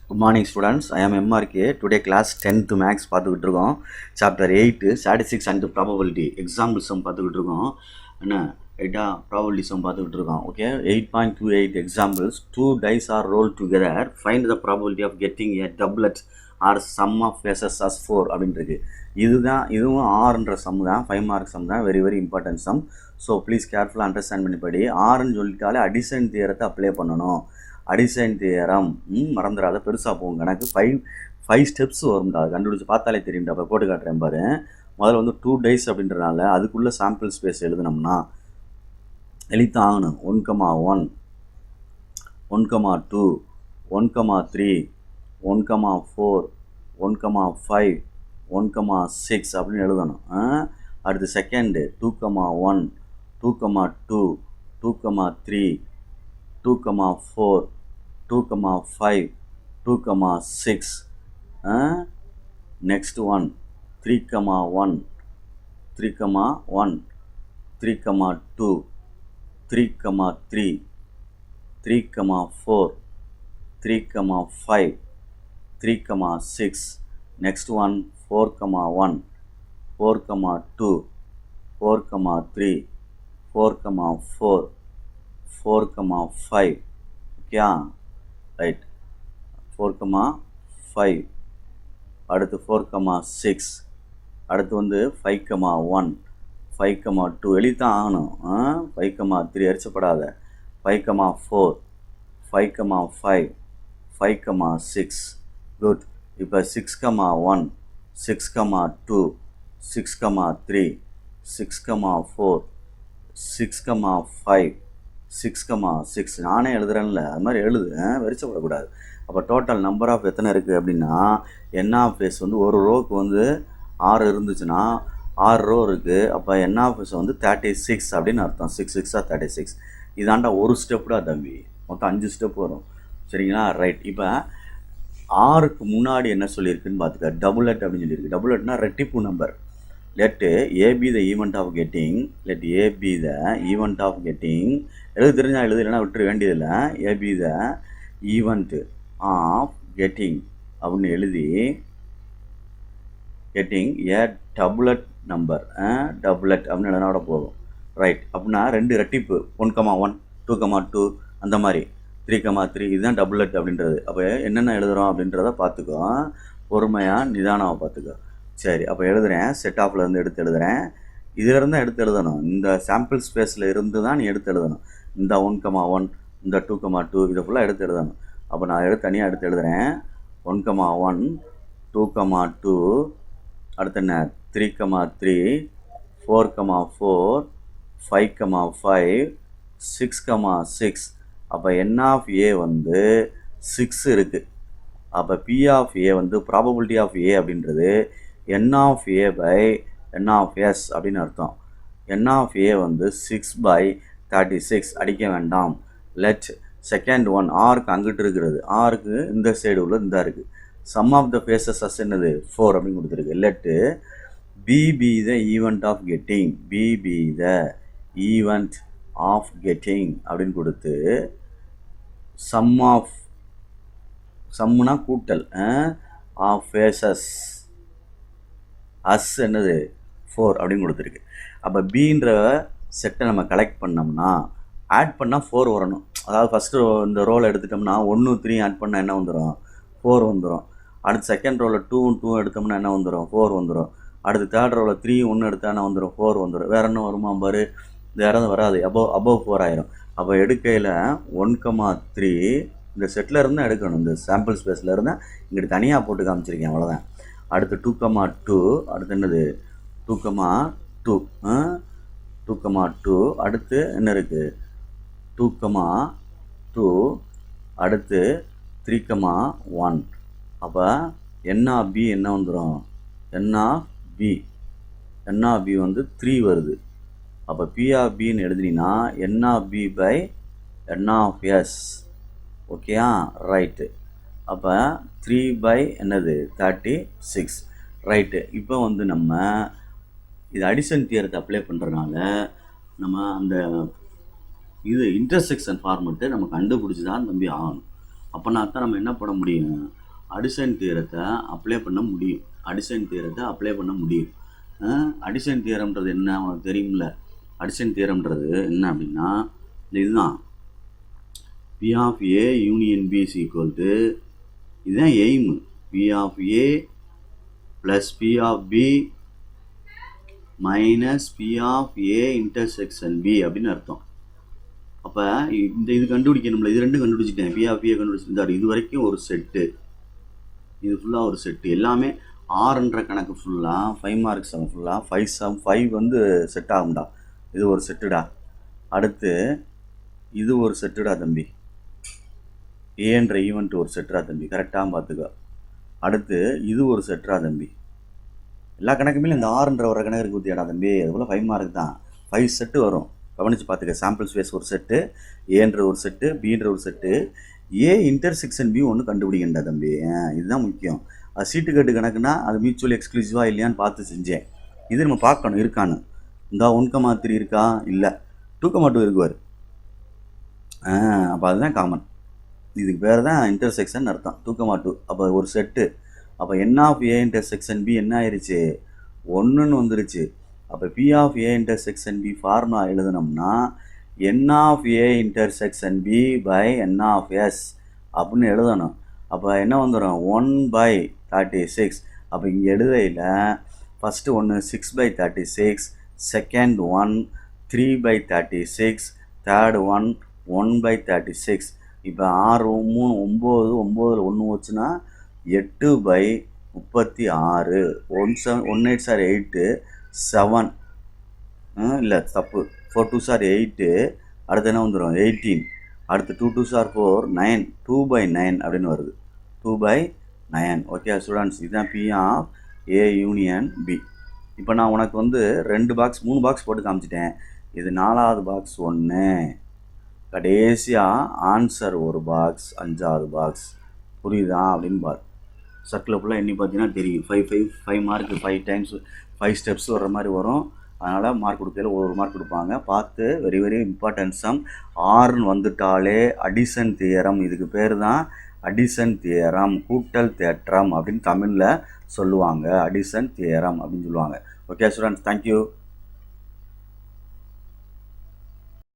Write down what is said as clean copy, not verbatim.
Good morning students, I am MRK. Today class 10th max பார்த்துக்கிட்டு இருக்கோம். Chapter 8 statistics and probability example sum பார்த்துக்கிட்டு இருக்கோம். என்ன ரைட்டா probability sum பார்த்துக்கிட்டு இருக்கோம். Okay 8.28 examples. Two dice are rolled together. Find the probability of getting a doublet or sum of faces as 4 அப்படின்றது. இதுவும் ஆறுன்ற சம் தான், 5 mark சம் தான், very very important sum. So please கேர்ஃபுல்லாக அண்டர்ஸ்டாண்ட் பண்ணிப்படி. ஆறுன்னு சொல்லிட்டாலே அடிஷன் தியரத்தை அப்ளை பண்ணணும். அடிஷன் தியரம் மறந்துடாத, பெருசாக போகும் கணக்கு. ஃபைவ் ஸ்டெப்ஸ் வரும்டா, அதை கண்டுபிடிச்சி பார்த்தாலே தெரியும்டா. அப்போ போட்டு காட்டுறேன் பாரு. முதல்ல வந்து 2 days அப்படின்றனால அதுக்குள்ளே சாம்பிள் ஸ்பேஸ் எழுதுனோம்னா எழுத்தான் ஆகணும். 1,1 1,2 1,3 1,4 1,5 1,6 அப்படின்னு எழுதணும். அடுத்து second 2,1 2,2 2,3 2,4 2,5 2,6. Next one 3,1 3,1 3,2 3,3 3,4 3,5 3,6. Next one 4,1 4,2 4,3 4,4 4,5. ஓகேயா, ரைட். 4,5. அடுத்து 4,6. அடுத்து வந்து 5,1 5,2 எழுதித்தான் ஆகணும். 5,3 எரிச்சப்படாத. 5,4 5,5 5,6. குட். இப்போ 6,1 6,2 6,3 6,4 6,5 6,6. நானே எழுதுறேன்ல, அது மாதிரி எழுது, வெறிச்சப்படக்கூடாது. அப்போ டோட்டல் நம்பர் ஆஃப் எத்தனை இருக்குது அப்படின்னா, என் ஆஃப் எஸ் வந்து ஒரு ரோக்கு வந்து 6 இருந்துச்சுன்னா 6 ரோ இருக்குது. அப்போ என் ஆஃப் எஸ் வந்து 36 அப்படின்னு அர்த்தம். 6 6 36. இதாண்டா ஒரு ஸ்டெப்டா தம்பி, மொத்தம் 5 ஸ்டெப் வரும். சரிங்களா, ரைட். இப்போ 6க்கு முன்னாடி என்ன சொல்லியிருக்குன்னு பார்த்துக்க, டபுளட் அப்படின்னு சொல்லியிருக்கு. டபுளட்னா ரெட்டிப்பு number. Let A be the event of getting. Let A be the event of getting. எழுது தெரிஞ்சால் எழுது, இல்லைனா விட்டுற வேண்டியதில்லை. A be the event of getting அப்படின்னு எழுதி getting a doublet number. doublet அப்படின்னு எழுதினோட போதும். ரைட். அப்படின்னா 2 ரெட்டிப்பு, 1,1 2,2 அந்த மாதிரி 3,3. இதுதான் டபுளட் அப்படின்றது. அப்போ என்னென்ன எழுதுகிறோம் அப்படின்றத பார்த்துக்கோ, பொறுமையாக நிதானமாக பார்த்துக்கோ. சரி, அப்போ எழுதுகிறேன். செட் ஆஃப்லேருந்து எடுத்து எழுதுகிறேன். இதிலேருந்து எடுத்து எழுதணும். இந்த சாம்பிள் ஸ்பேஸில் இருந்து தான் நீ எடுத்து எழுதணும். இந்த 1,1 இந்த 2,2 இதை ஃபுல்லாக எடுத்து எழுதணும். அப்போ நான் தனியாக எடுத்து எழுதுகிறேன். 1,1 2,2 அடுத்து என்ன 3,3 4,4 5,5 6,6. அப்போ என் ஆஃப் ஏ வந்து 6 இருக்குது. அப்போ பி ஆஃப் ஏ வந்து ப்ராபபிலிட்டி ஆஃப் ஏ அப்படின்றது n of a by n of s அப்படின்னு அர்த்தம். n of a வந்து 6/36 அடிக்க வேண்டாம். லெட் செகண்ட் ஒன் ஆருக்கு அங்கிட்டு இருக்கிறது, ஆருக்கு இந்த சைடு உள்ள இந்த இருக்குது. Sum of the faces as என்னது 4 அப்படின்னு கொடுத்துருக்கு. Let B be the event of getting, B be the event of getting அப்படின்னு கொடுத்து சம் ஆஃப், சம்முனா கூட்டல், ஆஃப் ஃபேஸஸ் அஸ் என்னது 4 அப்படின்னு கொடுத்துருக்கு. அப்போ பீன்ற செட்டை நம்ம கலெக்ட் பண்ணோம்னா ஆட் பண்ணால் 4 வரணும். அதாவது ஃபஸ்ட்டு இந்த ரோலை எடுத்துட்டோம்னா 1 3 ஆட் பண்ணால் என்ன வந்துடும், 4 வந்துடும். அடுத்து செகண்ட் ரோவில் 2 2 எடுத்தோம்னா என்ன வந்துடும், 4 வந்துடும். அடுத்து தேர்ட் ரோவில் 3 1 எடுத்தால் என்ன வந்துடும், 4 வந்துடும். வேறு என்ன வருமா பாரு, வேறு எதுவும் வராது. அபவ் 4 ஆயிரும். அப்போ எடுக்கையில் 1,3 இந்த செட்டில் இருந்தால் எடுக்கணும். இந்த சாம்பிள் ஸ்பேஸில் இருந்தால் இங்கிட்டு தனியாக போட்டு காமிச்சிருக்கேன், அவ்வளோதான். அடுத்து 2,2 அடுத்து என்னது 2,2 2,2 அடுத்து என்ன இருக்குது 2,2 அடுத்து 3,1. அப்போ என் ஆஃப் பி என்ன வந்துடும், என் ஆஃப் பி வந்து 3 வருது. அப்போ பி ஆஃப் பின்னு எழுதினீங்கன்னா N of B by N of S. ஓகேயா, ரைட்டு. அப்போ 3 என்னது 36. ரைட்டு. இப்போ வந்து நம்ம இது அடிஷன் தியரத்தை அப்ளை பண்ணுறதுனால நம்ம அந்த இது இன்டர்செக்ஷன் ஃபார்மெட்டு நம்ம கண்டுபிடிச்சி தான் தம்பி ஆகணும். அப்போனா தான் நம்ம என்ன பண்ண முடியும், அடிஷன் தியரத்தை அப்ளை பண்ண முடியும். அடிஷன் தியரம்ன்றது என்ன உனக்கு தெரியும்ல? அடிஷன் தியரம்ன்றது என்ன அப்படின்னா இதுதான், P of A union B is equal to, இதுதான் aim, P of A plus P of B minus P of A intersection B அப்படின்னு அர்த்தம். அப்போ இது கண்டுபிடிக்கணும்ல, இது ரெண்டும் கண்டுபிடிச்சிட்டேன், பி ஆஃப் ஏ கண்டுபிடிச்சிருந்தாரு. இது வரைக்கும் ஒரு செட்டு, இது ஃபுல்லாக ஒரு செட்டு, எல்லாமே ஆறுன்ற கணக்கு ஃபுல்லாக 5 மார்க்ஸ் ஃபுல்லாக 5 வந்து செட் ஆகும்டா. இது ஒரு செட்டுடா. அடுத்து இது ஒரு செட்டுடா தம்பி, ஏன்ற ஈவெண்ட் ஒரு செட்டுடா தம்பி, கரெக்டாக பார்த்துக்கோ. அடுத்து இது ஒரு செட்டுடா தம்பி. எல்லா கணக்குமே இந்த ஆறுன்ற ஒரு கணக்கு இருக்கு ஊற்றியாடா தம்பி, அதுபோல் 5 மார்க் தான். 5 செட்டு வரும், கவனித்து பார்த்துக்க. சாம்பிள் ஸ்பேஸ் ஒரு செட்டு, ஏன்ற ஒரு செட்டு, பின்ற ஒரு செட்டு, ஏ இன்டர்செக்ஷன் பி ஒன்று கண்டுபிடிக்கண்டா தம்பி. இதுதான் முக்கியம். அது சீட்டு கட்டு கணக்குனா அது மியூச்சுவலி எக்ஸ்க்ளூசிவாக இல்லையான்னு பார்த்து செஞ்சேன். இது நம்ம பார்க்கணும் இருக்கான்னு. இந்த 1,3 இருக்கா, இல்லை 2,2 இருக்குவார். அப்போ அதுதான் காமன். இதுக்கு பேர் தான் இன்டர்செக்ஷன் அர்த்தம், 2,2. அப்போ ஒரு செட்டு. அப்போ N of A intersection B என்ன ஆயிடுச்சு, 1ன்னு வந்துருச்சு. அப்போ P of A intersection B formula எழுதுனோம்னா N of A intersection B by N of S அப்படின்னு எழுதணும். அப்போ என்ன வந்துடும், 1/36. அப்போ இங்கே எழுதையில் ஃபஸ்ட்டு ஒன்று 6/36, செகண்ட் ஒன் 3/36, தேர்டு ஒன் 1/36. இப்போ 6 3 9, 9ல் 1 வச்சுன்னா 8/36. 1 8 சார் 8, 7 இல்லை தப்பு, 4 2 சார் 8, அடுத்து என்ன வந்துடும் 18, அடுத்து 2 2 சார் 4, 9, 2/9 அப்படின்னு வருது, 2/9. ஓகே ஸ்டூடெண்ட்ஸ், இதுதான் P of A union B. இப்போ நான் உனக்கு வந்து 2 பாக்ஸ் 3 பாக்ஸ் போட்டு காமிச்சிட்டேன். இது 4வது பாக்ஸ் 1, கடைசியாக ஆன்சர் ஒரு பாக்ஸ், 5வது பாக்ஸ். புரியுதா அப்படின்னு பாரு. சர்க்கிள் ஃபுல்லாக எண்ணி பார்த்தீங்கன்னா தெரியும். 5 மார்க்கு 5 டைம்ஸ் 5 ஸ்டெப்ஸ் வர்ற மாதிரி வரும். அதனால் மார்க் கொடுக்கல ஒரு மார்க் கொடுப்பாங்க. பார்த்து வெரி வெரி இம்பார்ட்டன்ட் சம். ஆறுன்னு வந்துட்டாலே அடிஷன் தியரம், இதுக்கு பேர் தான் அடிஷன் தியரம், கூட்டல் தேற்றம் அப்படின்னு தமிழில் சொல்லுவாங்க. அடிஷன் தியரம் அப்படின்னு சொல்லுவாங்க. Okay students, thank you.